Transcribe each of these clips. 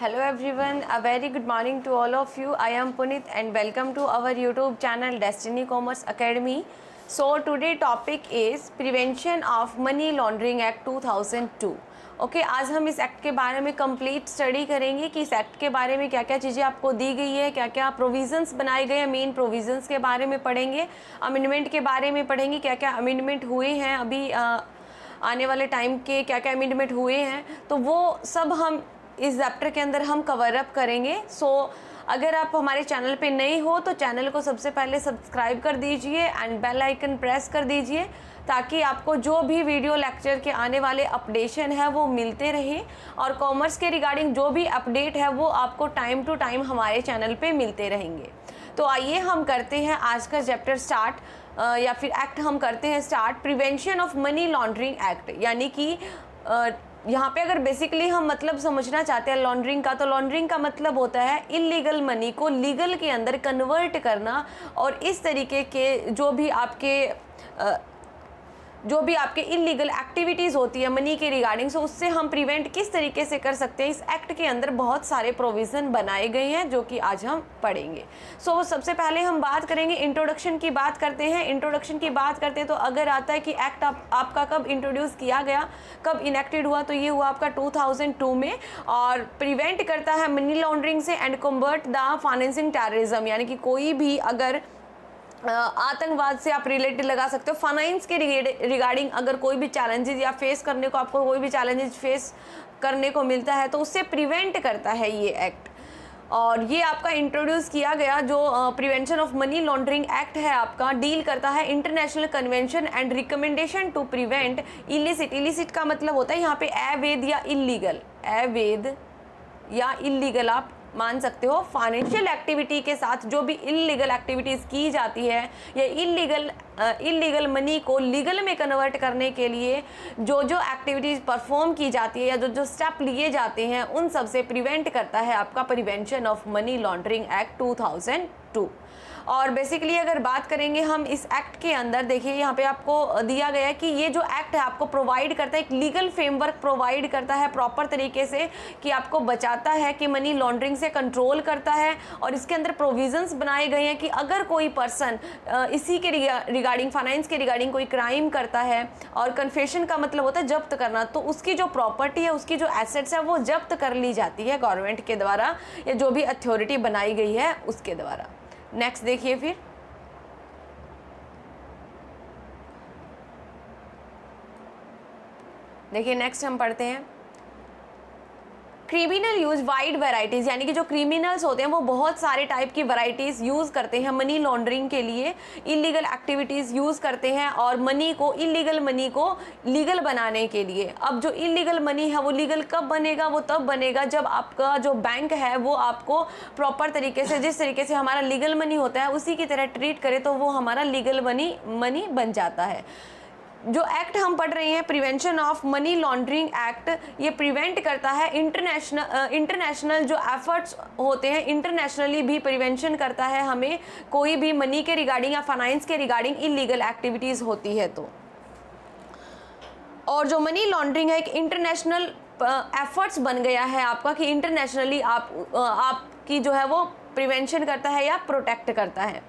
Hello everyone, a very good morning to all of you. I am Puneet and welcome to our YouTube channel Destiny Commerce Academy. So today topic is Prevention of Money Laundering Act 2002. Okay आज हम इस act के बारे में complete study करेंगे कि इस act के बारे में क्या क्या चीज़ें आपको दी गई है, क्या क्या प्रोविजंस बनाए गए हैं, मेन प्रोविजंस के बारे में पढ़ेंगे, अमेंडमेंट के बारे में पढ़ेंगे, क्या क्या अमेंडमेंट हुए हैं अभी आने वाले टाइम के, क्या क्या अमेंडमेंट हुए हैं, तो वो सब हम इस चैप्टर के अंदर हम कवर अप करेंगे। सो अगर आप हमारे चैनल पे नए हो तो चैनल को सबसे पहले सब्सक्राइब कर दीजिए एंड बेल आइकन प्रेस कर दीजिए ताकि आपको जो भी वीडियो लेक्चर के आने वाले अपडेशन है वो मिलते रहें और कॉमर्स के रिगार्डिंग जो भी अपडेट है वो आपको टाइम टू टाइम हमारे चैनल पे मिलते रहेंगे। तो आइए हम करते हैं आज का चैप्टर स्टार्ट या फिर एक्ट हम करते हैं start. Prevention of money laundering act, यानी कि यहाँ पे अगर बेसिकली हम मतलब समझना चाहते हैं लॉन्ड्रिंग का, तो लॉन्ड्रिंग का मतलब होता है इलीगल मनी को लीगल के अंदर कन्वर्ट करना और इस तरीके के जो भी आपके इलीगल एक्टिविटीज़ होती है मनी के रिगार्डिंग, सो उससे हम प्रिवेंट किस तरीके से कर सकते हैं। इस एक्ट के अंदर बहुत सारे प्रोविज़न बनाए गए हैं जो कि आज हम पढ़ेंगे। सो सबसे पहले हम बात करेंगे इंट्रोडक्शन की बात करते हैं। इंट्रोडक्शन की बात करते हैं तो अगर आता है कि एक्ट आपका कब इंट्रोड्यूस किया गया, कब इनेक्टेड हुआ, तो ये हुआ आपका 2002 में और प्रिवेंट करता है मनी लॉन्ड्रिंग से and convert the financing terrorism, यानी कि कोई भी अगर आतंकवाद से आप रिलेटेड लगा सकते हो, फाइनेंस के रिगार्डिंग अगर कोई भी चैलेंजेस या फेस करने को आपको कोई भी चैलेंजेस फेस करने को मिलता है तो उससे प्रिवेंट करता है ये एक्ट। और ये आपका इंट्रोड्यूस किया गया जो prevention of money laundering act है आपका डील करता है international convention and recommendation to prevent illicit. Illicit का मतलब होता है यहाँ पे अवैध या इलीगल, अवैध या इलीगल आप मान सकते हो, फाइनेंशियल एक्टिविटी के साथ जो भी इलीगल एक्टिविटीज़ की जाती है या इलीगल मनी को लीगल में कन्वर्ट करने के लिए जो एक्टिविटीज़ परफॉर्म की जाती है या जो स्टेप लिए जाते हैं उन सब से प्रिवेंट करता है आपका prevention of money laundering act 2002। और बेसिकली अगर बात करेंगे हम इस एक्ट के अंदर, देखिए यहाँ पे आपको दिया गया है कि ये जो एक्ट है आपको प्रोवाइड करता है, एक लीगल फ्रेमवर्क प्रोवाइड करता है प्रॉपर तरीके से कि आपको बचाता है, कि मनी लॉन्ड्रिंग से कंट्रोल करता है। और इसके अंदर प्रोविजंस बनाए गए हैं कि अगर कोई पर्सन इसी के रिगार्डिंग फाइनेंस के रिगार्डिंग कोई क्राइम करता है, और कन्फेशन का मतलब होता है जब्त करना, तो उसकी जो प्रॉपर्टी है, उसकी जो एसेट्स है वो जब्त कर ली जाती है गवर्नमेंट के द्वारा या जो भी अथॉरिटी बनाई गई है उसके द्वारा। नेक्स्ट देखिए फिर देखिए नेक्स्ट हम पढ़ते हैं क्रिमिनल यूज वाइड वैराइटीज़, यानी कि जो क्रिमिनल्स होते हैं वो बहुत सारे टाइप की वैराइटीज़ यूज़ करते हैं मनी लॉन्ड्रिंग के लिए, इलीगल एक्टिविटीज़ यूज़ करते हैं और मनी को इलीगल मनी को लीगल बनाने के लिए। अब जो इलीगल मनी है वो लीगल कब बनेगा, वो तब बनेगा जब आपका जो बैंक है वो आपको प्रॉपर तरीके से, जिस तरीके से हमारा लीगल मनी होता है उसी की तरह ट्रीट करे तो वो हमारा लीगल मनी बन जाता है। जो एक्ट हम पढ़ रहे हैं prevention of money laundering act, ये प्रिवेंट करता है इंटरनेशनल जो एफर्ट्स होते हैं, इंटरनेशनली भी प्रिवेंशन करता है हमें कोई भी मनी के रिगार्डिंग या फाइनेंस के रिगार्डिंग इलीगल एक्टिविटीज़ होती है तो। और जो मनी लॉन्ड्रिंग है एक इंटरनेशनल एफर्ट्स बन गया है आपका कि इंटरनेशनली आपकी जो है वो प्रिवेंशन करता है या प्रोटेक्ट करता है।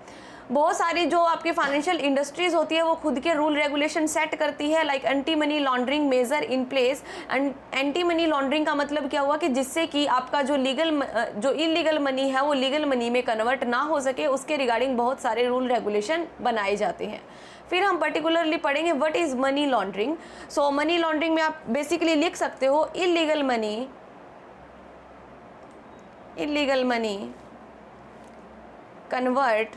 बहुत सारी जो आपकी फाइनेंशियल इंडस्ट्रीज़ होती है वो खुद के रूल रेगुलेशन सेट करती है, like anti money laundering measure in place. And anti money laundering का मतलब क्या हुआ कि जिससे कि आपका जो इलीगल मनी है वो लीगल मनी में कन्वर्ट ना हो सके, उसके रिगार्डिंग बहुत सारे रूल रेगुलेशन बनाए जाते हैं। फिर हम पर्टिकुलरली पढ़ेंगे what is money laundering. So money laundering में आप बेसिकली लिख सकते हो illegal money convert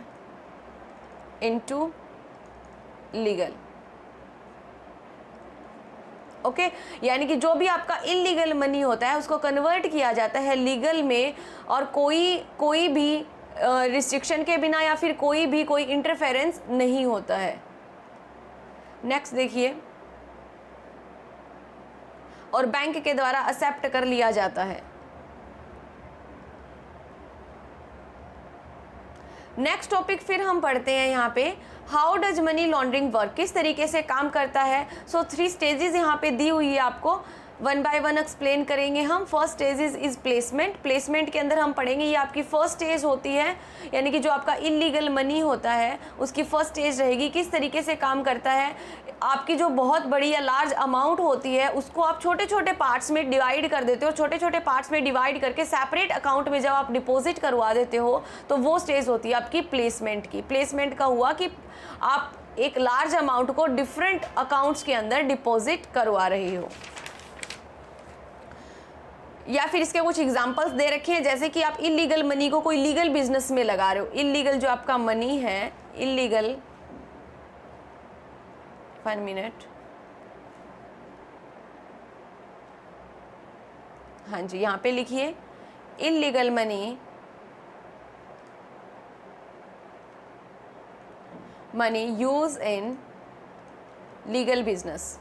into legal. Okay, यानी कि जो भी आपका इलीगल मनी होता है उसको कन्वर्ट किया जाता है लीगल में और कोई भी रिस्ट्रिक्शन के बिना या फिर कोई इंटरफेरेंस नहीं होता है। नेक्स्ट देखिए, और बैंक के द्वारा एक्सेप्ट कर लिया जाता है। नेक्स्ट टॉपिक फिर हम पढ़ते हैं यहाँ पे how does money laundering work, किस तरीके से काम करता है। सो 3 स्टेजेस यहाँ पे दी हुई है आपको। वन बाय वन एक्सप्लेन करेंगे हम। First stage is placement. Placement के अंदर हम पढ़ेंगे, ये आपकी फर्स्ट स्टेज होती है, यानी कि जो आपका इलीगल मनी होता है उसकी फर्स्ट स्टेज रहेगी। किस तरीके से काम करता है, आपकी जो बहुत बड़ी या लार्ज अमाउंट होती है उसको आप छोटे छोटे पार्ट्स में डिवाइड कर देते हो। छोटे छोटे पार्ट्स में डिवाइड करके सेपरेट अकाउंट में जब आप डिपॉजिट करवा देते हो तो वो स्टेज होती है आपकी प्लेसमेंट की। प्लेसमेंट का हुआ कि आप एक लार्ज अमाउंट को डिफरेंट अकाउंट्स के अंदर डिपॉजिट करवा रहे हो। या फिर इसके कुछ एग्जांपल्स दे रखे हैं, जैसे कि आप इलीगल मनी को कोई लीगल बिजनेस में लगा रहे हो। इलीगल जो आपका मनी है, इलीगल, 1 मिनट, हाँ जी, यहाँ पे लिखिए illegal money, money use in legal business.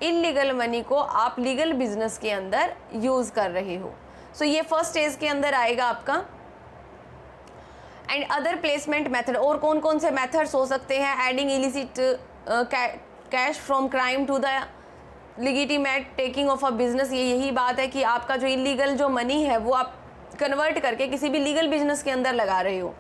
Illegal money को आप लीगल बिजनेस के अंदर यूज कर रहे हो। सो ये फर्स्ट स्टेज के अंदर आएगा आपका। एंड अदर प्लेसमेंट मेथड, और कौन कौन से मेथड्स हो सकते हैं? Adding illicit cash from crime to the legitimate taking of a business. ये यही बात है कि आपका जो इलीगल जो मनी है वो आप कन्वर्ट करके किसी भी लीगल बिजनेस के अंदर लगा रहे हो।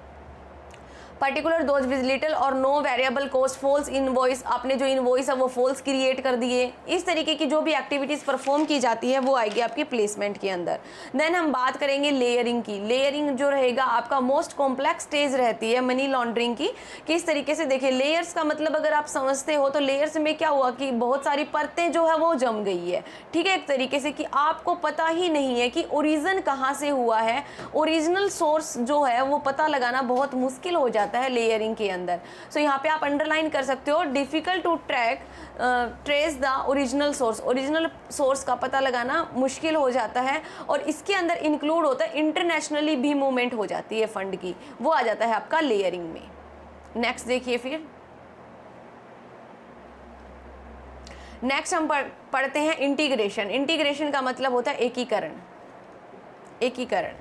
पर्टिकुलर दोज विद लिटिल और no variable cost, false invoice, आपने जो इनवॉइस है वो फॉल्स क्रिएट कर दिए। इस तरीके की जो भी एक्टिविटीज़ परफॉर्म की जाती है वो आएगी आपकी प्लेसमेंट के अंदर। देन हम बात करेंगे लेयरिंग की। लेयरिंग जो रहेगा आपका मोस्ट कॉम्प्लेक्स स्टेज रहती है मनी लॉन्ड्रिंग की। किस तरीके से, देखिए लेयर्स का मतलब अगर आप समझते हो तो लेयर्स में क्या हुआ कि बहुत सारी परतें जो है वो जम गई है, ठीक है, एक तरीके से कि आपको पता ही नहीं है कि ओरिजिन कहाँ से हुआ है। ओरिजिनल सोर्स जो है वो पता लगाना बहुत मुश्किल हो जाता है लेयरिंग के अंदर। सो यहाँ पे आप अंडरलाइन कर सकते हो, difficult to trace the original source. Original source का पता लगाना मुश्किल हो जाता है, और इसके अंदर इंक्लूड होता है इंटरनेशनली भी मूवमेंट हो जाती है फंड की, वो आ जाता है आपका लेयरिंग में। नेक्स्ट देखिए, फिर नेक्स्ट हम पढ़ते हैं इंटीग्रेशन। इंटीग्रेशन का मतलब होता है एकीकरण। एकीकरण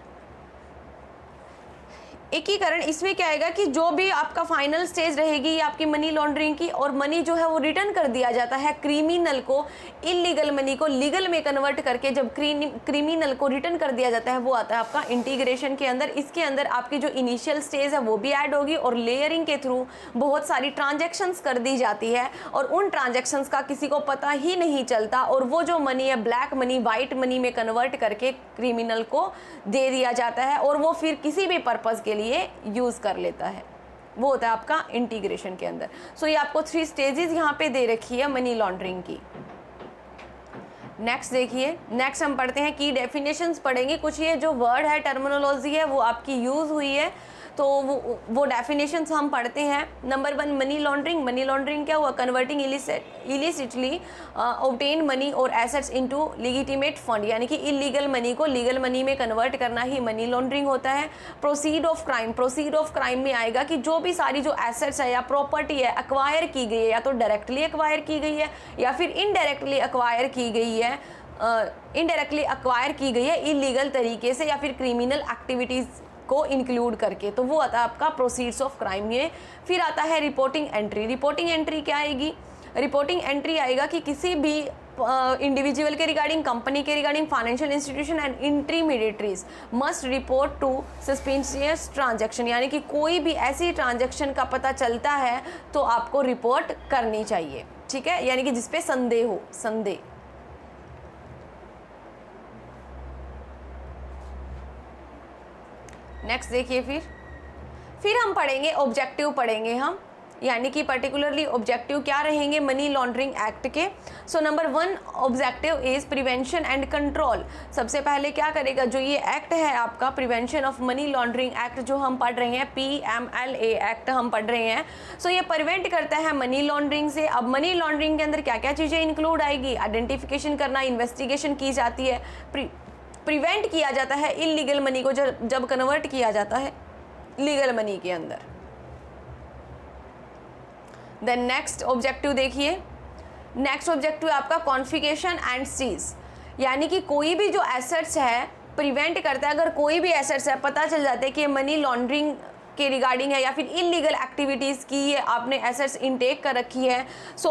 एकीकरण इसमें क्या आएगा कि जो भी आपका फाइनल स्टेज रहेगी ये आपकी मनी लॉन्ड्रिंग की, और मनी जो है वो रिटर्न कर दिया जाता है क्रिमिनल को। इलीगल मनी को लीगल में कन्वर्ट करके जब क्रिमिनल को रिटर्न कर दिया जाता है वो आता है आपका इंटीग्रेशन के अंदर। इसके अंदर आपकी जो इनिशियल स्टेज है वो भी ऐड होगी, और लेयरिंग के थ्रू बहुत सारी ट्रांजेक्शन्स कर दी जाती है, और उन ट्रांजेक्शन्स का किसी को पता ही नहीं चलता, और वो जो मनी है ब्लैक मनी वाइट मनी में कन्वर्ट करके क्रिमिनल को दे दिया जाता है, और वो फिर किसी भी पर्पज़ के लिए यूज कर लेता है। वो होता है आपका इंटीग्रेशन के अंदर। सो ये आपको 3 स्टेजेस यहाँ पे दे रखी है मनी लॉन्ड्रिंग की। नेक्स्ट देखिए, नेक्स्ट हम पढ़ते हैं की डेफिनेशंस पढ़ेंगे। कुछ ये जो वर्ड है, टर्मिनोलॉजी है, वो आपकी यूज हुई है, तो वो डेफिनेशंस हम पढ़ते हैं। Number 1 money laundering. Money laundering क्या हुआ? कन्वर्टिंग इलिसिटली ऑब्टेन मनी और एसेट्स इनटू लेजिटिमेट फंड, यानी कि इलीगल मनी को लीगल मनी में कन्वर्ट करना ही मनी लॉन्ड्रिंग होता है। Proceed of crime. Proceed of crime में आएगा कि जो भी सारी जो एसेट्स है या प्रॉपर्टी है एक्वायर की गई है, या तो डायरेक्टली एक्वायर की गई है या फिर इनडायरेक्टली एक्वायर की गई है, इनडायरेक्टली एक्वायर की गई है इलीगल तरीके से या फिर क्रिमिनल एक्टिविटीज़ को इंक्लूड करके, तो वो आता है आपका प्रोसीड्स ऑफ क्राइम में। फिर आता है रिपोर्टिंग एंट्री। रिपोर्टिंग एंट्री क्या आएगी? रिपोर्टिंग एंट्री आएगा कि किसी भी इंडिविजुअल के रिगार्डिंग, कंपनी के regarding, financial institution and intermediaries must report to suspicious transaction, यानी कि कोई भी ऐसी ट्रांजैक्शन का पता चलता है तो आपको रिपोर्ट करनी चाहिए, ठीक है, यानी कि जिसपे संदेह हो, संदेह। नेक्स्ट देखिए, फिर हम पढ़ेंगे ऑब्जेक्टिव पढ़ेंगे हम, यानी कि पर्टिकुलरली ऑब्जेक्टिव क्या रहेंगे मनी लॉन्ड्रिंग एक्ट के। So number 1 objective is prevention and control. सबसे पहले क्या करेगा, जो ये एक्ट है आपका prevention of money laundering act जो हम पढ़ रहे हैं, PMLA एक्ट हम पढ़ रहे हैं। सो ये प्रिवेंट करता है मनी लॉन्ड्रिंग से। अब मनी लॉन्ड्रिंग के अंदर क्या क्या चीज़ें इंक्लूड आएगी? आइडेंटिफिकेशन करना, इन्वेस्टिगेशन की जाती है, प्रिवेंट किया जाता है इलीगल मनी को जब कन्वर्ट किया जाता है लीगल मनी के अंदर। देन नेक्स्ट ऑब्जेक्टिव देखिए, नेक्स्ट ऑब्जेक्टिव आपका कॉन्फिगरेशन एंड सीज, यानी कि कोई भी जो एसेट्स है प्रिवेंट करता है। अगर कोई भी एसेट्स है पता चल जाता है कि ये मनी लॉन्ड्रिंग के रिगार्डिंग है या फिर इलीगल एक्टिविटीज़ की आपने एसेट्स इनटेक कर रखी है, सो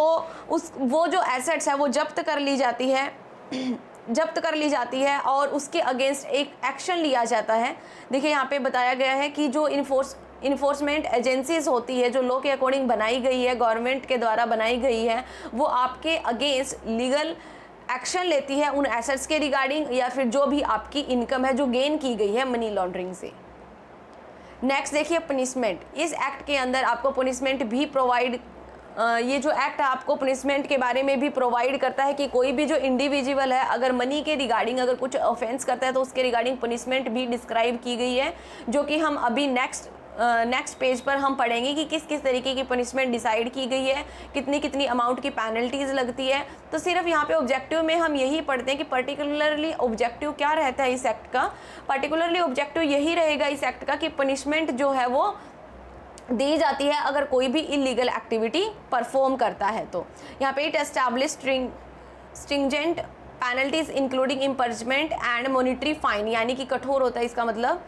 वो जो एसेट्स है वो जब्त कर ली जाती है जब्त कर ली जाती है और उसके अगेंस्ट एक एक्शन लिया जाता है। देखिए यहाँ पे बताया गया है कि जो इन्फोर्समेंट एजेंसीज होती है, जो लॉ के अकॉर्डिंग बनाई गई है, गवर्नमेंट के द्वारा बनाई गई है, वो आपके अगेंस्ट लीगल एक्शन लेती है उन एसेट्स के रिगार्डिंग या फिर जो भी आपकी इनकम है जो गेन की गई है मनी लॉन्ड्रिंग से। नेक्स्ट देखिए पनिशमेंट। इस एक्ट के अंदर आपको पनिशमेंट भी प्रोवाइड ये जो एक्ट है आपको पनिशमेंट के बारे में भी प्रोवाइड करता है कि कोई भी जो इंडिविजुअल है अगर मनी के रिगार्डिंग अगर कुछ ऑफेंस करता है तो उसके रिगार्डिंग पनिशमेंट भी डिस्क्राइब की गई है, जो कि हम अभी नेक्स्ट पेज पर हम पढ़ेंगे कि किस किस तरीके की पनिशमेंट डिसाइड की गई है, कितनी कितनी अमाउंट की पेनल्टीज लगती है। तो सिर्फ यहाँ पे ऑब्जेक्टिव में हम यही पढ़ते हैं कि पर्टिकुलरली ऑब्जेक्टिव क्या रहता है इस एक्ट का। पर्टिकुलरली ऑब्जेक्टिव यही रहेगा इस एक्ट का कि पनिशमेंट जो है वो दी जाती है अगर कोई भी इलीगल एक्टिविटी परफॉर्म करता है। तो यहाँ पे it establish stringent penalties including imprisonment and monetary fine, यानी कि कठोर होता है इसका मतलब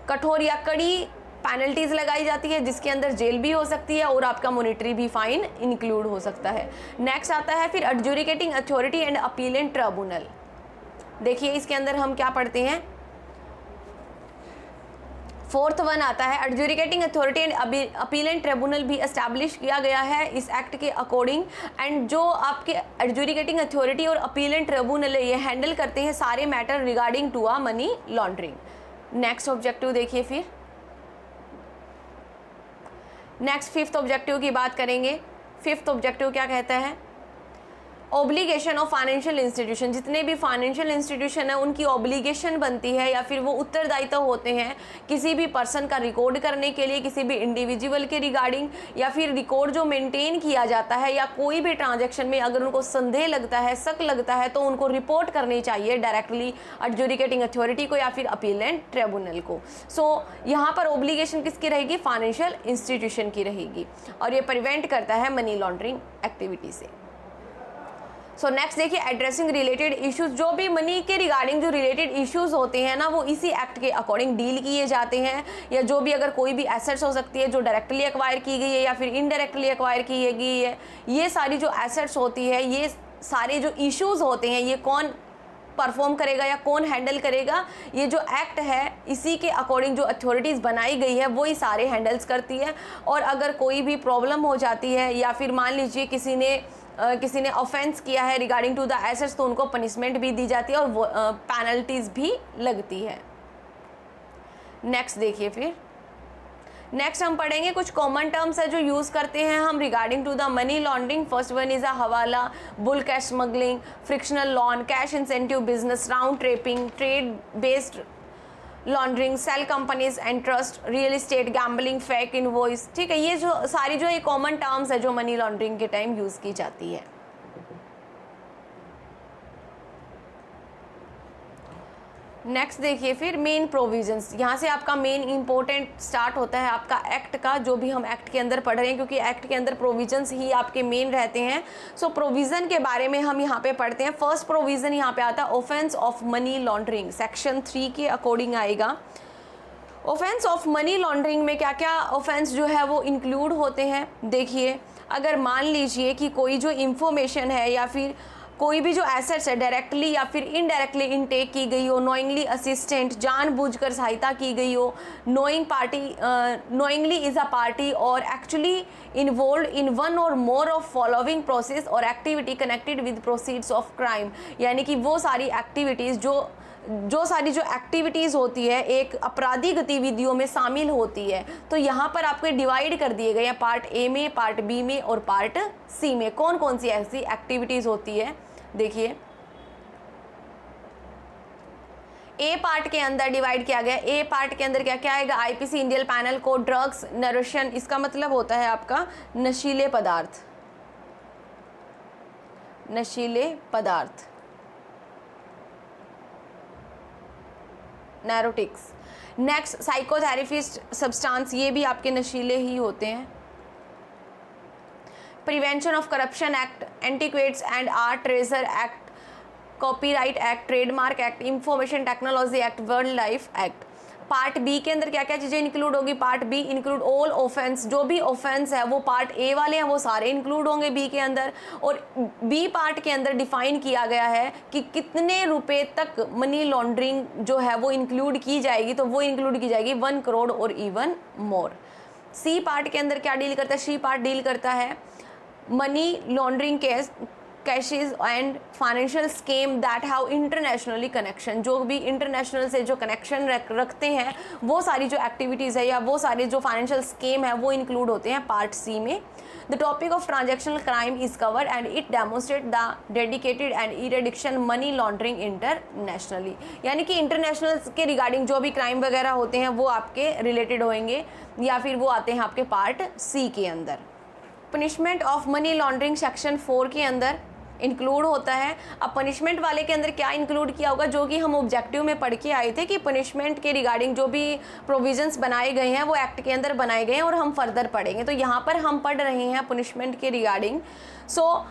कठोर या कड़ी पेनल्टीज लगाई जाती है जिसके अंदर जेल भी हो सकती है और आपका मॉनिटरी भी फाइन इंक्लूड हो सकता है। नेक्स्ट आता है फिर adjudicating authority and appellate tribunal. देखिए इसके अंदर हम क्या पढ़ते हैं, फोर्थ वन आता है adjudicating authority and appellate tribunal भी एस्टैब्लिश किया गया है इस एक्ट के अकॉर्डिंग। एंड जो आपके एडजुडिकेटिंग अथॉरिटी और अपीलेंट ट्रिब्यूनल है ये हैंडल करते हैं सारे matter regarding to a money laundering. Next objective देखिए फिर नेक्स्ट फिफ्थ ऑब्जेक्टिव की बात करेंगे। फिफ्थ ऑब्जेक्टिव क्या कहता है, ऑब्लिगेशन ऑफ फाइनेंशियल इंस्टीट्यूशन। जितने भी फाइनेंशियल इंस्टीट्यूशन है उनकी ऑब्लिगेशन बनती है या फिर वो उत्तरदायित्व होते हैं किसी भी पर्सन का रिकॉर्ड करने के लिए, किसी भी इंडिविजुअल के रिगार्डिंग, या फिर रिकॉर्ड जो मेंटेन किया जाता है या कोई भी ट्रांजैक्शन में अगर उनको संदेह लगता है, शक लगता है तो उनको रिपोर्ट करनी चाहिए डायरेक्टली एडजुडिकेटिंग अथॉरिटी को या फिर अपीलेंट ट्रिब्यूनल को। सो यहाँ पर ऑब्लिगेशन किसकी रहेगी, फाइनेंशियल इंस्टीट्यूशन की रहेगी और ये प्रिवेंट करता है मनी लॉन्ड्रिंग एक्टिविटी से। सो नेक्स्ट देखिए एड्रेसिंग रिलेटेड इश्यूज। जो भी मनी के रिगार्डिंग जो रिलेटेड इश्यूज होते हैं ना वो इसी एक्ट के अकॉर्डिंग डील किए जाते हैं, या जो भी अगर कोई भी एसेट्स हो सकती है जो डायरेक्टली एक्वायर की गई है या फिर इनडायरेक्टली एक्वायर की गई है, ये सारी जो एसेट्स होती है, ये सारे जो इश्यूज होते हैं ये कौन परफॉर्म करेगा या कौन हैंडल करेगा, ये जो एक्ट है इसी के अकॉर्डिंग जो अथॉरिटीज़ बनाई गई है वही सारे हैंडल्स करती है। और अगर कोई भी प्रॉब्लम हो जाती है या फिर मान लीजिए किसी ने ऑफेंस किया है रिगार्डिंग टू द एसेट्स तो उनको पनिशमेंट भी दी जाती है और पेनल्टीज भी लगती है। नेक्स्ट देखिए फिर नेक्स्ट हम पढ़ेंगे कुछ कॉमन टर्म्स है जो यूज़ करते हैं हम regarding to the money laundering. First one is a hawala, bulk cash smuggling, fictional loan, cash incentive business, round tripping, trade based laundering, shell companies and trust, real estate, gambling, fake invoice. ठीक है, ये जो सारी जो ये common terms है जो money laundering के टाइम यूज़ की जाती है। नेक्स्ट देखिए फिर मेन प्रोविजंस। यहाँ से आपका मेन इंपॉर्टेंट स्टार्ट होता है आपका एक्ट का, जो भी हम एक्ट के अंदर पढ़ रहे हैं क्योंकि एक्ट के अंदर प्रोविजंस ही आपके मेन रहते हैं। सो प्रोविज़न के बारे में हम यहाँ पे पढ़ते हैं। फर्स्ट प्रोविज़न यहाँ पे आता है offence of money laundering, section 3 के अकॉर्डिंग आएगा। ऑफेंस ऑफ मनी लॉन्ड्रिंग में क्या क्या ऑफेंस जो है वो इंक्लूड होते हैं। देखिए अगर मान लीजिए कि कोई जो इंफॉर्मेशन है या फिर कोई भी जो एसेट्स है डायरेक्टली या फिर इनडायरेक्टली इनटेक की गई हो, नोइंगली असिस्टेंट, जानबूझकर सहायता की गई हो, नोइंगली इज अ पार्टी और एक्चुअली इन्वॉल्व इन वन और मोर ऑफ फॉलोइंग प्रोसेस और activity connected with proceeds of crime, यानी कि वो सारी एक्टिविटीज़ जो सारी जो एक्टिविटीज़ होती है एक अपराधी गतिविधियों में शामिल होती है। तो यहाँ पर आपको डिवाइड कर दिए गए हैं पार्ट ए में, पार्ट बी में और पार्ट सी में कौन कौन सी ऐसी एक्टिविटीज़ होती है। देखिए ए पार्ट के अंदर डिवाइड किया गया। ए पार्ट के अंदर क्या क्या आएगा, IPC Indian panel code, drugs, narration, इसका मतलब होता है आपका नशीले पदार्थ, नशीले पदार्थ, नैरोटिक्स। नेक्स्ट साइकोथेरेपिस्ट सब्सटेंस, ये भी आपके नशीले ही होते हैं। Prevention of corruption act, antiquities and art treasure act, copyright act, trademark act, information technology act, world life act. Part B के अंदर क्या क्या चीज़ें इंक्लूड होगी, part B include all offence, जो भी ऑफेंस है वो पार्ट ए वाले हैं वो सारे इंक्लूड होंगे बी के अंदर। और बी पार्ट के अंदर डिफाइन किया गया है कि कितने रुपए तक मनी लॉन्ड्रिंग जो है वो इंक्लूड की जाएगी, तो वो इंक्लूड की जाएगी 1 करोड़ और इवन मोर। सी पार्ट के अंदर क्या डील करता है, सी पार्ट डील करता है money laundering case caches and financial scheme that have internationally connection, जो भी इंटरनेशनल से जो कनेक्शन रखते हैं वो सारी जो एक्टिविटीज़ है या वो सारे जो फाइनेंशियल स्कीम है वो इंक्लूड होते हैं पार्ट सी में। The topic of transactional crime is covered and it demonstrate the dedicated and eradication money laundering internationally, यानी कि इंटरनेशनल के रिगार्डिंग जो भी क्राइम वगैरह होते हैं वो आपके रिलेटेड होंगे या फिर वो आते हैं आपके पार्ट सी के अंदर। Punishment of money laundering section 4 के अंदर इंक्लूड होता है। अब पनिशमेंट वाले के अंदर क्या इंक्लूड किया होगा, जो कि हम ऑब्जेक्टिव में पढ़ के आए थे कि पनिशमेंट के रिगार्डिंग जो भी प्रोविजंस बनाए गए हैं वो एक्ट के अंदर बनाए गए हैं और हम फर्दर पढ़ेंगे। तो यहाँ पर हम पढ़ रहे हैं पनिशमेंट के रिगार्डिंग। सो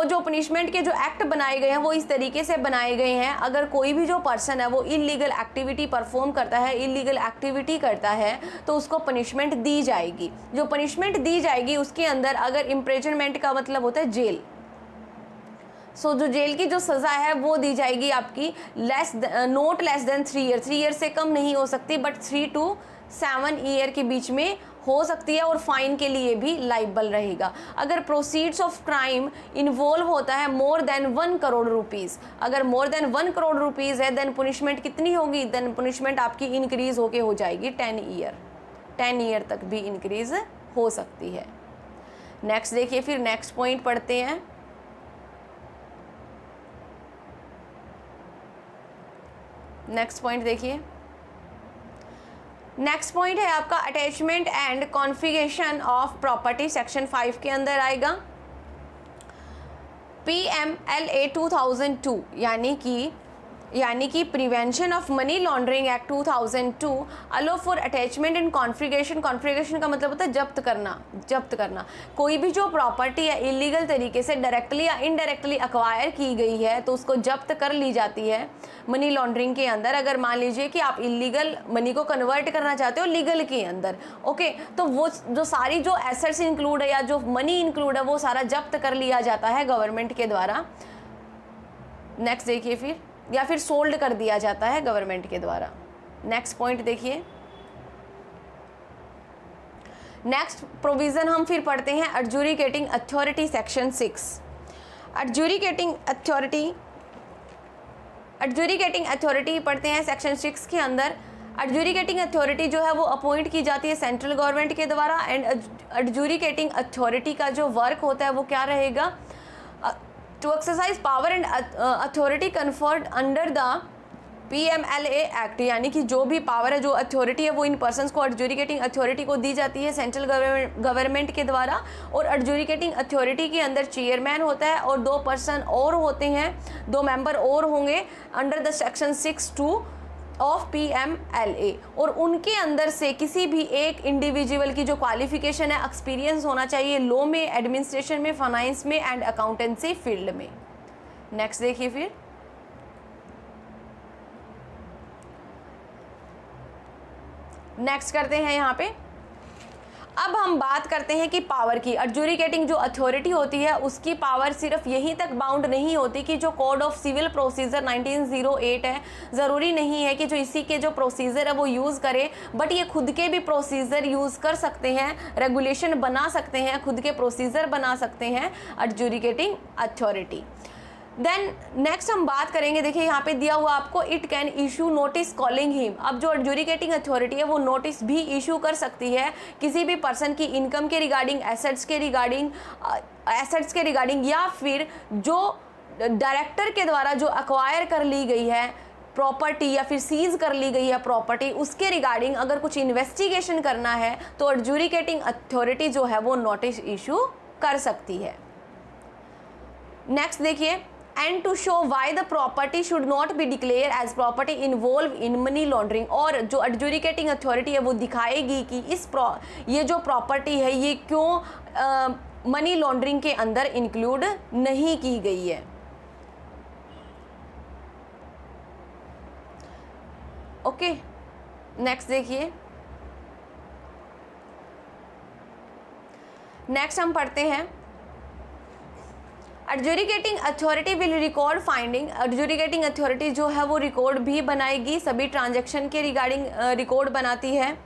जो पनिशमेंट के जो एक्ट बनाए गए हैं वो इस तरीके से बनाए गए हैं, अगर कोई भी जो पर्सन है वो इलीगल एक्टिविटी परफॉर्म करता है, इलीगल एक्टिविटी करता है तो उसको पनिशमेंट दी जाएगी। जो पनिशमेंट दी जाएगी उसके अंदर अगर इम्प्रिजनमेंट का मतलब होता है जेल, सो जो जेल की जो सज़ा है वो दी जाएगी आपकी note less than 3 year, 3 year से कम नहीं हो सकती बट 3 to 7 ईयर के बीच में हो सकती है और फाइन के लिए भी लाइबल रहेगा। अगर प्रोसीड्स ऑफ क्राइम इन्वॉल्व होता है मोर देन 1 करोड़ रुपीज़, अगर मोर देन 1 करोड़ रुपीज़ है देन पनिशमेंट कितनी होगी, देन पनिशमेंट आपकी इंक्रीज होके हो जाएगी 10 ईयर, 10 ईयर तक भी इंक्रीज हो सकती है। नेक्स्ट देखिए, फिर नेक्स्ट पॉइंट पढ़ते हैं। नेक्स्ट पॉइंट देखिए, नेक्स्ट पॉइंट है आपका attachment and configuration of property, section 5 के अंदर आएगा। PMLA 2002 यानी कि prevention of money laundering act 2002 allow for attachment and configuration. Configuration का मतलब होता है जब्त करना। कोई भी जो प्रॉपर्टी है इलीगल तरीके से डायरेक्टली या इनडायरेक्टली अक्वायर की गई है तो उसको जब्त कर ली जाती है मनी लॉन्ड्रिंग के अंदर। अगर मान लीजिए कि आप इलीगल मनी को कन्वर्ट करना चाहते हो लीगल के अंदर, ओके, तो वो जो सारी जो एसेट्स इंक्लूड है या जो मनी इंक्लूड है वो सारा जब्त कर लिया जाता है गवर्नमेंट के द्वारा। नेक्स्ट देखिए, फिर सोल्ड कर दिया जाता है गवर्नमेंट के द्वारा। नेक्स्ट पॉइंट देखिए, नेक्स्ट प्रोविजन हम फिर पढ़ते हैं adjudicating authority section 6। Adjudicating authority पढ़ते हैं सेक्शन 6 के अंदर। एडजुडिकेटिंग अथॉरिटी जो है वो अपॉइंट की जाती है सेंट्रल गवर्नमेंट के द्वारा एंड एडजुडिकेटिंग अथॉरिटी का जो वर्क होता है वो क्या रहेगा, to exercise power and authority conferred under the PMLA act, यानी कि जो भी पावर है, जो अथॉरिटी है वो इन पर्सन्स को एडजुडिकेटिंग अथॉरिटी को दी जाती है सेंट्रल गवर्नमेंट के द्वारा। और एडजुडिकेटिंग अथॉरिटी के अंदर चेयरमैन होता है और 2 पर्सन और होते हैं, 2 मेंबर और होंगे under the section 6(2) of PMLA। और उनके अंदर से किसी भी एक इंडिविजुअल की जो क्वालिफिकेशन है, एक्सपीरियंस होना चाहिए लॉ में, एडमिनिस्ट्रेशन में, फाइनेंस में एंड अकाउंटेंसी फील्ड में। नेक्स्ट देखिए, फिर नेक्स्ट करते हैं यहाँ पे। अब हम बात करते हैं कि पावर की। एडजुडिकेटिंग जो अथॉरिटी होती है उसकी पावर सिर्फ यहीं तक बाउंड नहीं होती कि जो कोड ऑफ सिविल प्रोसीजर 1908 है, ज़रूरी नहीं है कि जो इसी के जो प्रोसीजर है वो यूज़ करे, बट ये खुद के भी प्रोसीजर यूज़ कर सकते हैं, रेगुलेशन बना सकते हैं, खुद के प्रोसीजर बना सकते हैं एडजुडिकेटिंग अथॉरिटी। देन नेक्स्ट हम बात करेंगे, देखिए यहाँ पे दिया हुआ आपको it can issue notice calling him. अब जो एडजुडिकेटिंग अथॉरिटी है वो नोटिस भी इशू कर सकती है किसी भी पर्सन की इनकम के रिगार्डिंग, एसेट्स के रिगार्डिंग या फिर जो डायरेक्टर के द्वारा जो अक्वायर कर ली गई है प्रॉपर्टी या फिर सीज कर ली गई है प्रॉपर्टी, उसके रिगार्डिंग अगर कुछ इन्वेस्टिगेशन करना है तो एडजुडिकेटिंग अथॉरिटी जो है वो नोटिस इशू कर सकती है। नेक्स्ट देखिए, and to show why the property should not be declared as property involved in money laundering। और जो एडजुडिकेटिंग अथॉरिटी है वो दिखाएगी कि ये जो प्रॉपर्टी है ये क्यों मनी लॉन्ड्रिंग के अंदर इंक्लूड नहीं की गई है। ओके, नेक्स्ट देखिए, नेक्स्ट हम पढ़ते हैं adjudicating authority will record finding. Adjudicating authority जो है वो रिकॉर्ड भी बनाएगी, सभी ट्रांजैक्शन के रिगार्डिंग रिकॉर्ड बनाती है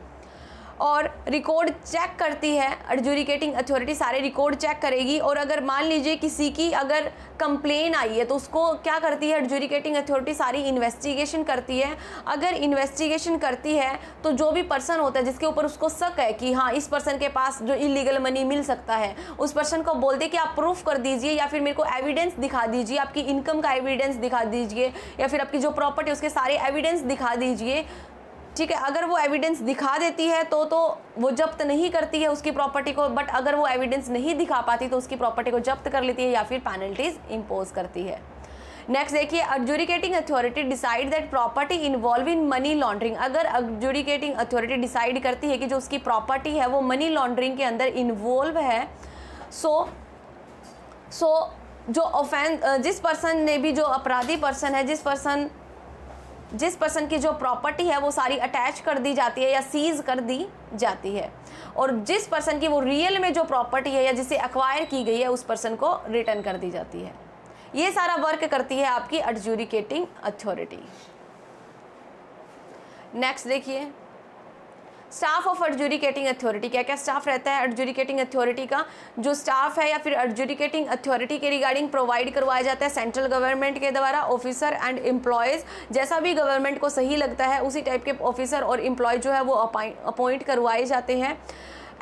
और रिकॉर्ड चेक करती है। एडजुडिकेटिंग अथॉरिटी सारे रिकॉर्ड चेक करेगी और अगर मान लीजिए किसी की अगर कंप्लेन आई है तो उसको क्या करती है एडजुडिकेटिंग अथॉरिटी, सारी इन्वेस्टिगेशन करती है। अगर इन्वेस्टिगेशन करती है तो जो भी पर्सन होता है जिसके ऊपर उसको शक है कि हाँ इस पर्सन के पास जो इलीगल मनी मिल सकता है, उस पर्सन को बोलते कि आप प्रूफ कर दीजिए या फिर मेरे को एविडेंस दिखा दीजिए, आपकी इनकम का एविडेंस दिखा दीजिए या फिर आपकी जो प्रॉपर्टी उसके सारे एविडेंस दिखा दीजिए। ठीक है, अगर वो एविडेंस दिखा देती है तो वो जब्त नहीं करती है उसकी प्रॉपर्टी को, बट अगर वो एविडेंस नहीं दिखा पाती तो उसकी प्रॉपर्टी को जब्त कर लेती है या फिर पेनल्टीज इम्पोज करती है। नेक्स्ट देखिए, adjudicating authority decide that property involve in money laundering. अगर एडजुडिकेटिंग अथॉरिटी डिसाइड करती है कि जो उसकी प्रॉपर्टी है वो मनी लॉन्ड्रिंग के अंदर इन्वॉल्व है, सो जो जिस पर्सन ने भी, जो अपराधी पर्सन है, जिस पर्सन की जो प्रॉपर्टी है वो सारी अटैच कर दी जाती है या सीज कर दी जाती है, और जिस पर्सन की वो रियल में जो प्रॉपर्टी है या जिसे एक्वायर की गई है उस पर्सन को रिटर्न कर दी जाती है। ये सारा वर्क करती है आपकी एडजुडिकेटिंग अथॉरिटी। नेक्स्ट देखिए, स्टाफ ऑफ एडजुडिकेटिंग अथॉरिटी। क्या क्या स्टाफ रहता है एडजुडिकेटिंग अथॉरिटी का? जो स्टाफ है या फिर एडजुडिकेटिंग अथॉरिटी के रिगार्डिंग प्रोवाइड करवाया जाता है सेंट्रल गवर्नमेंट के द्वारा। ऑफिसर एंड एम्प्लॉयज़, जैसा भी गवर्नमेंट को सही लगता है उसी टाइप के ऑफिसर और एम्प्लॉय जो है वो अपॉइंट करवाए जाते हैं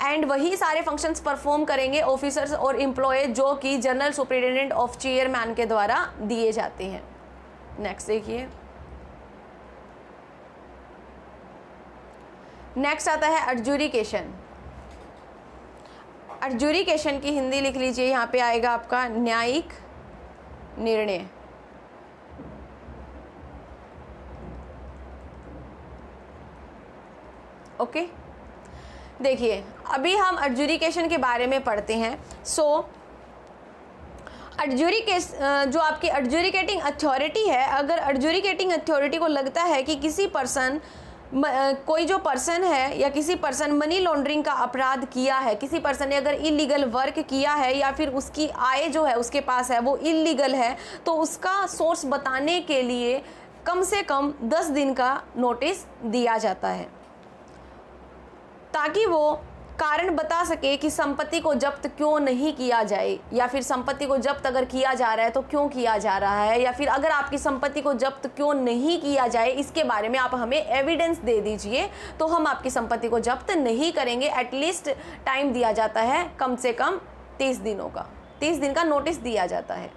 एंड वही सारे फंक्शंस परफॉर्म करेंगे ऑफिसर्स और एम्प्लॉय जो कि जनरल सुपरिटेंडेंट ऑफ चेयरमैन के द्वारा दिए जाते हैं। नेक्स्ट देखिए, नेक्स्ट आता है एडजुडिकेशन। एडजुडिकेशन की हिंदी लिख लीजिए, यहाँ पे आएगा आपका न्यायिक निर्णय। ओके, देखिए अभी हम एडजुडिकेशन के बारे में पढ़ते हैं। जो आपकी एडजुडिकेटिंग अथॉरिटी है, अगर एडजुडिकेटिंग अथॉरिटी को लगता है कि किसी पर्सन कोई जो पर्सन है या किसी पर्सन मनी लॉन्ड्रिंग का अपराध किया है, किसी पर्सन ने अगर इलीगल वर्क किया है या फिर उसकी आय जो है उसके पास है वो इलीगल है, तो उसका सोर्स बताने के लिए कम से कम 10 दिन का नोटिस दिया जाता है ताकि वो कारण बता सके कि संपत्ति को जब्त क्यों नहीं किया जाए या फिर संपत्ति को जब्त अगर किया जा रहा है तो क्यों किया जा रहा है, या फिर अगर आपकी संपत्ति को जब्त क्यों नहीं किया जाए इसके बारे में आप हमें एविडेंस दे दीजिए तो हम आपकी संपत्ति को जब्त नहीं करेंगे। एटलीस्ट टाइम दिया जाता है कम से कम 30 दिनों का, 30 दिन का नोटिस दिया जाता है।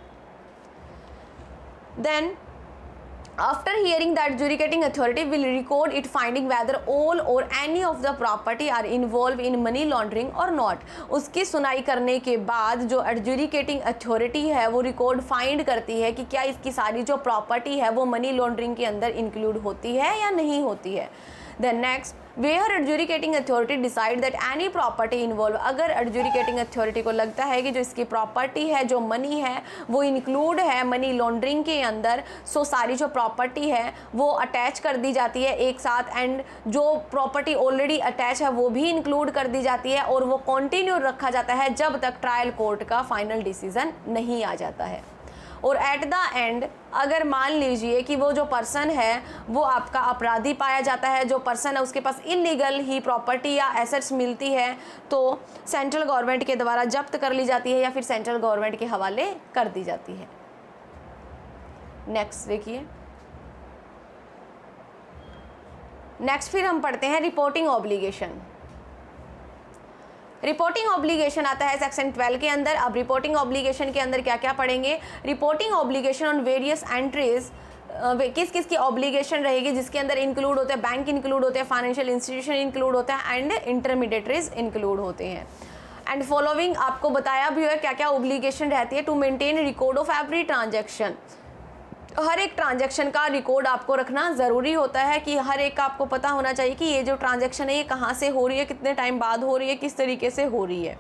Then after hearing the adjudicating authority will record it finding whether all or any of the property are involved in money laundering or not। उसकी सुनाई करने के बाद जो adjudicating authority है वो रिकॉर्ड फाइंड करती है कि क्या इसकी सारी जो प्रॉपर्टी है वो मनी लॉन्ड्रिंग के अंदर इंक्लूड होती है या नहीं होती है। Then next, where adjudicating authority decide that any property involved, अगर adjudicating authority को लगता है कि जो इसकी प्रॉपर्टी है, जो मनी है वो इंक्लूड है मनी लॉन्ड्रिंग के अंदर, सो सारी जो प्रॉपर्टी है वो अटैच कर दी जाती है एक साथ एंड जो प्रॉपर्टी ऑलरेडी अटैच है वो भी इंक्लूड कर दी जाती है और वो कंटिन्यू रखा जाता है जब तक ट्रायल कोर्ट का फाइनल डिसीजन नहीं आ जाता है। और एट द एंड अगर मान लीजिए कि वो जो पर्सन है वो आपका अपराधी पाया जाता है, जो पर्सन है उसके पास इलीगल ही प्रॉपर्टी या एसेट्स मिलती है तो सेंट्रल गवर्नमेंट के द्वारा जब्त कर ली जाती है या फिर सेंट्रल गवर्नमेंट के हवाले कर दी जाती है। नेक्स्ट देखिए, नेक्स्ट फिर हम पढ़ते हैं रिपोर्टिंग ऑब्लिगेशन। रिपोर्टिंग ऑब्लिगेशन आता है सेक्शन 12 के अंदर। अब रिपोर्टिंग ऑब्लिगेशन के अंदर क्या क्या पढ़ेंगे? Reporting obligation on various entries, किस किस की ऑब्लिगेशन रहेगी जिसके अंदर इंक्लूड होते हैं बैंक इंक्लूड होते हैं, फाइनेंशियल इंस्टीट्यूशन इंक्लूड होता है एंड इंटरमीडिएटरीज इंक्लूड होते हैं। एंड फॉलोइंग आपको बताया भी है क्या क्या ऑब्लिगेशन रहती है। To maintain record of every transaction, हर एक ट्रांजैक्शन का रिकॉर्ड आपको रखना ज़रूरी होता है कि हर एक का आपको पता होना चाहिए कि ये जो ट्रांजैक्शन है ये कहाँ से हो रही है, कितने टाइम बाद हो रही है, किस तरीके से हो रही है।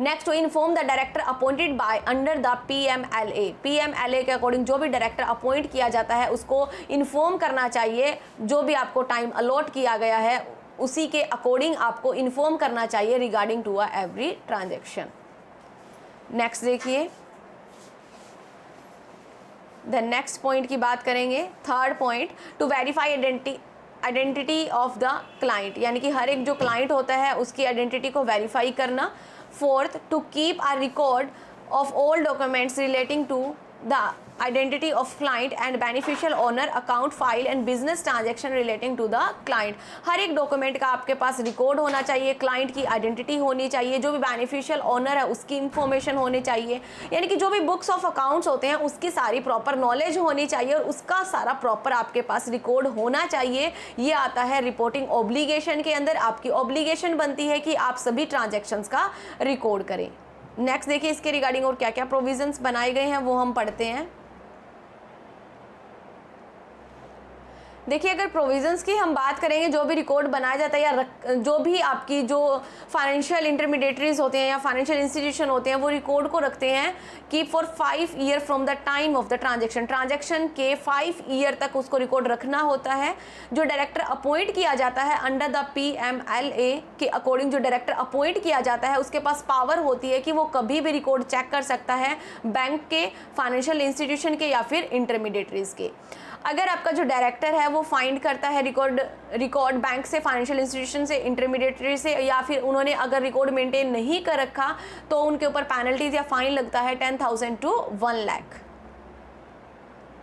Next, to inform the director appointed by under the PMLA। PMLA के अकॉर्डिंग जो भी डायरेक्टर अपॉइंट किया जाता है उसको इन्फॉर्म करना चाहिए, जो भी आपको टाइम अलॉट किया गया है उसी के अकॉर्डिंग आपको इन्फॉर्म करना चाहिए regarding to every transaction. Next देखिए, द नेक्स्ट पॉइंट की बात करेंगे, third point, to verify identity of the client, यानी कि हर एक जो क्लाइंट होता है उसकी आइडेंटिटी को वेरीफाई करना। Fourth, to keep a record of all documents relating to the identity of client and beneficial owner account file and business transaction relating to the client. हर एक डॉक्यूमेंट का आपके पास रिकॉर्ड होना चाहिए, क्लाइंट की identity होनी चाहिए, जो भी बेनिफिशियल ओनर है उसकी इंफॉर्मेशन होनी चाहिए, यानी कि जो भी बुक्स ऑफ अकाउंट्स होते हैं उसकी सारी प्रॉपर नॉलेज होनी चाहिए और उसका सारा प्रॉपर आपके पास रिकॉर्ड होना चाहिए। ये आता है रिपोर्टिंग ऑब्लिगेशन के अंदर। आपकी ऑब्लिगेशन बनती है कि आप सभी ट्रांजेक्शन्स का रिकॉर्ड करें। नेक्स्ट देखिए, इसके रिगार्डिंग और क्या क्या प्रोविजंस बनाए गए हैं वो हम पढ़ते हैं। देखिए, अगर प्रोविजंस की हम बात करेंगे, जो भी रिकॉर्ड बनाया जाता है या जो भी आपकी जो फाइनेंशियल इंटरमीडिएटरीज होते हैं या फाइनेंशियल इंस्टीट्यूशन होते हैं वो रिकॉर्ड को रखते हैं कि for 5 year from the time of the transaction के 5 ईयर तक उसको रिकॉर्ड रखना होता है। जो डायरेक्टर अपॉइंट किया जाता है अंडर द PMLA के अकॉर्डिंग, जो डायरेक्टर अपॉइंट किया जाता है उसके पास पावर होती है कि वो कभी भी रिकॉर्ड चेक कर सकता है बैंक के, फाइनेंशियल इंस्टीट्यूशन के या फिर इंटरमीडिएटरीज के। अगर आपका जो डायरेक्टर है वो फाइंड करता है रिकॉर्ड बैंक से, फाइनेंशियल इंस्टीट्यूशन से, इंटरमीडिएटरी से, या फिर उन्होंने अगर रिकॉर्ड मेंटेन नहीं कर रखा तो उनके ऊपर पेनल्टीज या फाइन लगता है 10,000 to 1 लाख।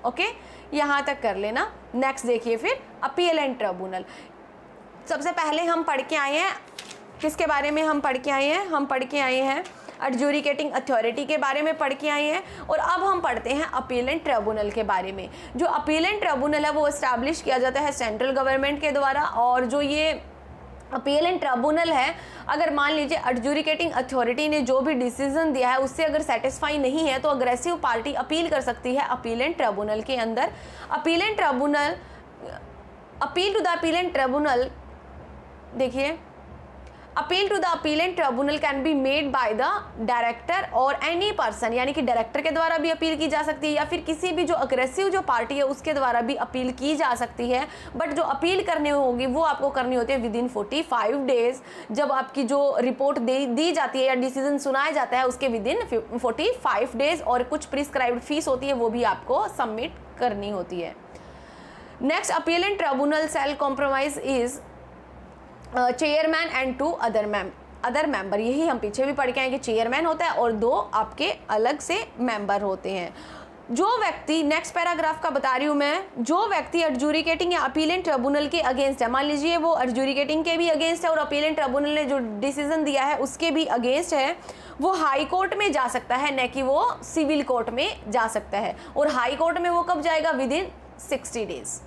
ओके, यहाँ तक कर लेना। नेक्स्ट देखिए फिर अपील एंड ट्रिब्यूनल। सबसे पहले हम पढ़ के आए हैं, किसके बारे में हम पढ़ के आए हैं? हम पढ़ के आए हैं एडजुडिकेटिंग अथॉरिटी के बारे में पढ़ के आए हैं, और अब हम पढ़ते हैं अपील एंड ट्रिब्यूनल के बारे में। जो अपील एंड ट्रिब्यूनल है वो इस्टेब्लिश किया जाता है सेंट्रल गवर्नमेंट के द्वारा, और जो ये अपील एंड ट्रिब्यूनल है, अगर मान लीजिए एडजुडिकेटिंग अथॉरिटी ने जो भी डिसीजन दिया है उससे अगर सेटिस्फाई नहीं है तो अग्रेसिव पार्टी अपील कर सकती है अपील एंड ट्रिब्यूनल के अंदर। Appeal and tribunal, appeal to the appeal and tribunal, देखिए, appeal to the appeal and tribunal can be made by the director or any person, यानी कि डायरेक्टर के द्वारा भी अपील की जा सकती है या फिर किसी भी जो अग्रेसिव जो पार्टी है उसके द्वारा भी अपील की जा सकती है। बट जो अपील करनी होगी वो आपको करनी होती है विदिन 45 डेज। जब आपकी जो रिपोर्ट दी जाती है या डिसीजन सुनाया जाता है उसके विदिन 45 डेज, और कुछ प्रिस्क्राइब्ड फीस होती है वो भी आपको सबमिट करनी होती है। Next, appeal and tribunal shall compromise is chairman and 2 other member. यही हम पीछे भी पढ़ के आए कि चेयरमैन होता है और 2 आपके अलग से मेंबर होते हैं। जो व्यक्ति, नेक्स्ट पैराग्राफ का बता रही हूँ मैं, जो व्यक्ति एडजुडिकेटिंग या अपील एंड ट्रिब्यूनल के अगेंस्ट है, मान लीजिए वो एडजुडिकेटिंग के भी अगेंस्ट है और अपील एंड ट्रिब्यूनल ने जो डिसीजन दिया है उसके भी अगेंस्ट है, वो हाई कोर्ट में जा सकता है, न कि वो सिविल कोर्ट में जा सकता है। और हाई कोर्ट में वो कब जाएगा? Within 60 days.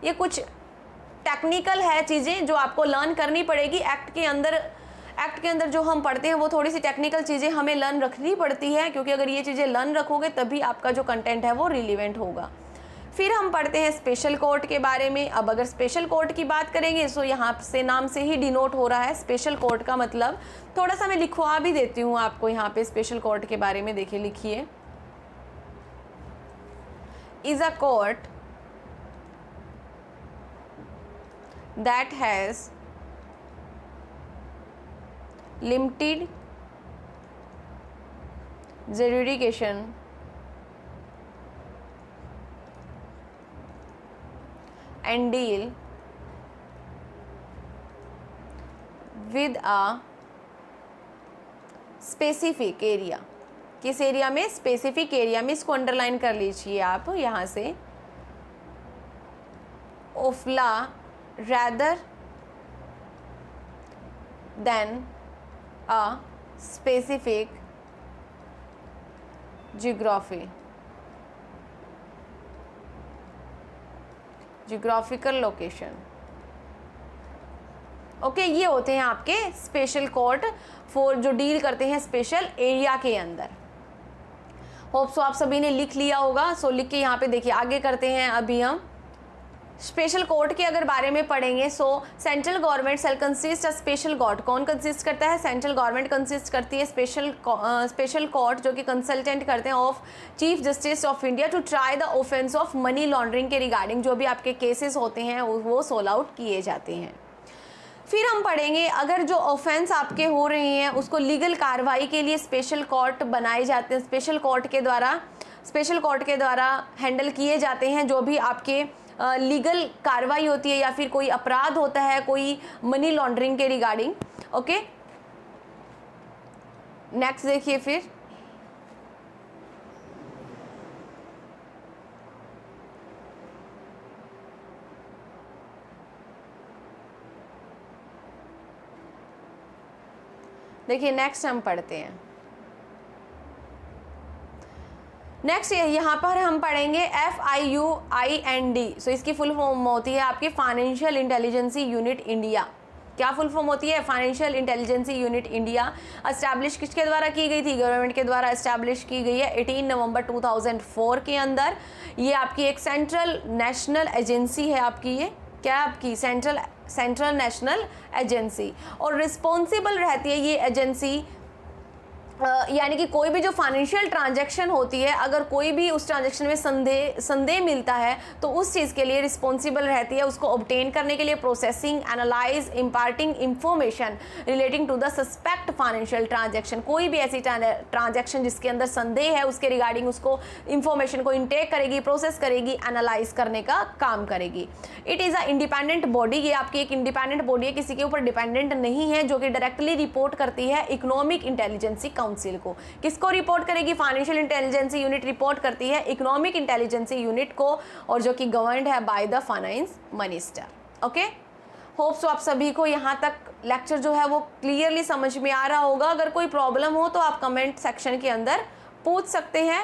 ये कुछ टेक्निकल है चीज़ें जो आपको लर्न करनी पड़ेगी एक्ट के अंदर जो हम पढ़ते हैं वो थोड़ी सी टेक्निकल चीज़ें हमें लर्न रखनी पड़ती है, क्योंकि अगर ये चीज़ें लर्न रखोगे तभी आपका जो कंटेंट है वो रिलीवेंट होगा। फिर हम पढ़ते हैं स्पेशल कोर्ट के बारे में। अब अगर स्पेशल कोर्ट की बात करेंगे तो यहाँ से नाम से ही डिनोट हो रहा है स्पेशल कोर्ट का मतलब। थोड़ा सा मैं लिखवा भी देती हूँ आपको यहाँ पे स्पेशल कोर्ट के बारे में। देखिए, लिखिए, is a court that has limited jurisdiction and deal with a specific area। किस एरिया में? स्पेसिफिक एरिया में। इसको अंडरलाइन कर लीजिए आप यहाँ से। Of law rather than a specific geographical location। Okay, ये होते हैं आपके स्पेशल कोर्ट फॉर जो डील करते हैं स्पेशल एरिया के अंदर। होप सो आप सभी ने लिख लिया होगा। सो लिख के यहाँ पे देखिए, आगे करते हैं अभी हम स्पेशल कोर्ट के अगर बारे में पढ़ेंगे, so central government shall consist of special court. कौन कंसिस्ट करता है? सेंट्रल गवर्नमेंट कंसिस्ट करती है स्पेशल कोर्ट, जो कि कंसल्टेंट करते हैं of chief justice of India to try the offence of money laundering के रिगार्डिंग जो भी आपके केसेस होते हैं वो सोल्व आउट किए जाते हैं। फिर हम पढ़ेंगे अगर जो ऑफेंस आपके हो रहे हैं उसको लीगल कार्रवाई के लिए स्पेशल कोर्ट बनाए जाते हैं, स्पेशल कोर्ट के द्वारा हैंडल किए जाते हैं जो भी आपके लीगल कार्रवाई होती है या फिर कोई अपराध होता है कोई मनी लॉन्ड्रिंग के रिगार्डिंग। ओके, नेक्स्ट देखिए फिर देखिए नेक्स्ट हम पढ़ते हैं। नेक्स्ट यहाँ पर हम पढ़ेंगे FIUIND। सो इसकी फुल फॉर्म होती है आपकी फाइनेंशियल इंटेलिजेंसी यूनिट इंडिया। क्या फुल फॉर्म होती है? Financial intelligence unit India. Establish किसके द्वारा की गई थी? गवर्नमेंट के द्वारा एस्टैब्लिश की गई है 18 नवंबर 2004 के अंदर। ये आपकी एक सेंट्रल नेशनल एजेंसी है आपकी, ये क्या है आपकी सेंट्रल नेशनल एजेंसी, और रिस्पॉन्सिबल रहती है ये एजेंसी यानी कि कोई भी जो फाइनेंशियल ट्रांजैक्शन होती है अगर कोई भी उस ट्रांजैक्शन में संदेह मिलता है तो उस चीज़ के लिए रिस्पॉन्सिबल रहती है, उसको ऑब्टेन करने के लिए processing, analyse, imparting information relating to the suspect financial transaction. कोई भी ऐसी ट्रांजैक्शन जिसके अंदर संदेह है उसके रिगार्डिंग उसको इंफॉर्मेशन को इंटेक करेगी, प्रोसेस करेगी, एनालाइज करने का काम करेगी। It is a independent body. ये आपकी एक इंडिपेंडेंट बॉडी है, किसी के ऊपर डिपेंडेंट नहीं है, जो कि डायरेक्टली रिपोर्ट करती है इकोनॉमिक इंटेलिजेंसी काउंसिल को। किसको रिपोर्ट करेगी? फाइनेंशियल इंटेलिजेंसी यूनिट रिपोर्ट करती है इकोनॉमिक इंटेलिजेंसी यूनिट को, और जो कि गवर्नड है by the finance minister. Okay, hope so आप सभी को यहाँ तक लेक्चर जो है वो क्लियरली समझ में आ रहा होगा। अगर कोई प्रॉब्लम हो तो आप कमेंट सेक्शन के अंदर पूछ सकते हैं।